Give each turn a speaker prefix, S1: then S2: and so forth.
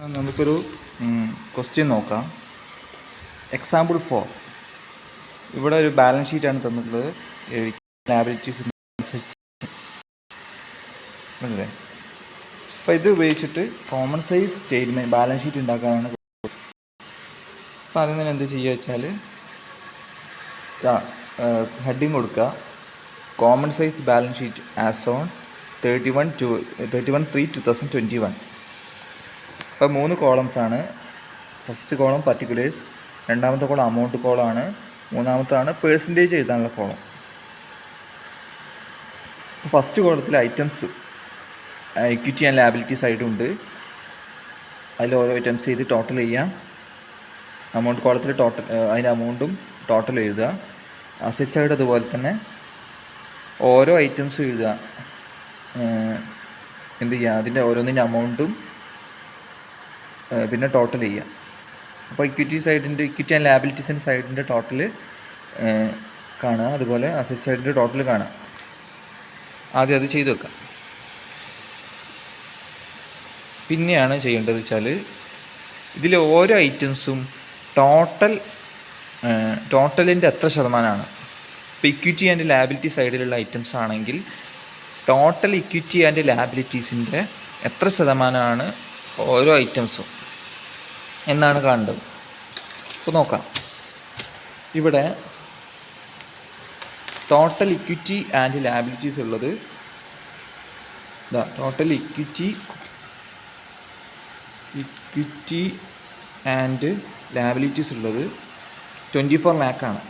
S1: നമുക്കൊരു ക്വസ്റ്റ്യൻ നോക്കാം. എക്സാമ്പിൾ 4. ഇവിടെ ഒരു ബാലൻസ് ഷീറ്റാണ് തന്നിട്ടുള്ളത്. ലാബിലിറ്റീസ് അനുസരിച്ച് അല്ലേ. അപ്പോൾ ഇത് ഉപയോഗിച്ചിട്ട് common size statement balance sheet ഉണ്ടാക്കാനാണ്. അപ്പോൾ അതിൽ നിന്ന് എന്ത് ചെയ്യുക വെച്ചാൽ ഹെഡിങ് കൊടുക്കുക, common size balance sheet as on 31/3/2021. അപ്പോൾ 3 കോളംസാണ്. ഫസ്റ്റ് കോളം പർട്ടിക്കുലേഴ്സ്, രണ്ടാമത്തെ കോളം അമൗണ്ട് കോളമാണ്, മൂന്നാമത്താണ് പേഴ്സൻറ്റേജ് എഴുതാനുള്ള കോളം. ഫസ്റ്റ് കോളത്തിൽ ഐറ്റംസ് ഇക്വിറ്റി ആൻഡ് ലാബിലിറ്റി സൈഡുണ്ട്. അതിൽ ഓരോ ഐറ്റംസ് ചെയ്ത് ടോട്ടൽ ചെയ്യുക. അമൗണ്ട് കോളത്തിൽ അതിൻ്റെ അമൗണ്ടും ടോട്ടൽ എഴുതുക. അസറ്റ് സൈഡ് അതുപോലെ തന്നെ ഓരോ ഐറ്റംസ് എഴുതുക. എന്ത് ചെയ്യുക, അതിൻ്റെ ഓരോന്നിൻ്റെ അമൗണ്ടും പിന്നെ ടോട്ടൽ ചെയ്യുക. അപ്പോൾ ഇക്വിറ്റി ആൻഡ് ലാബിലിറ്റീസിൻ്റെ സൈഡിൻ്റെ ടോട്ടൽ കാണുക, അതുപോലെ അസറ്റ് സൈഡിൻ്റെ ടോട്ടൽ കാണുക. ആദ്യം അത് ചെയ്ത് വെക്കാം. പിന്നെയാണ് ചെയ്യേണ്ടത് വെച്ചാൽ ഇതിൽ ഓരോ ഐറ്റംസും ടോട്ടലിൻ്റെ എത്ര ശതമാനമാണ്. ഇപ്പോൾ ഇക്വിറ്റി ആൻഡ് ലാബിലിറ്റി സൈഡിലുള്ള ഐറ്റംസ് ആണെങ്കിൽ ടോട്ടൽ ഇക്വിറ്റി ആൻഡ് ലാബിലിറ്റീസിൻ്റെ എത്ര ശതമാനമാണ് ഓരോ ഐറ്റംസും എന്നാണ് കാണേണ്ടത്. അപ്പോൾ നോക്കാം. ഇവിടെ ടോട്ടൽ ഇക്വിറ്റി ആൻഡ് ലാബിലിറ്റീസ് ഉള്ളത് ടോട്ടൽ ഇക്വിറ്റി ആൻഡ് ലാബിലിറ്റീസ് ഉള്ളത് 24 lakh ആണ്.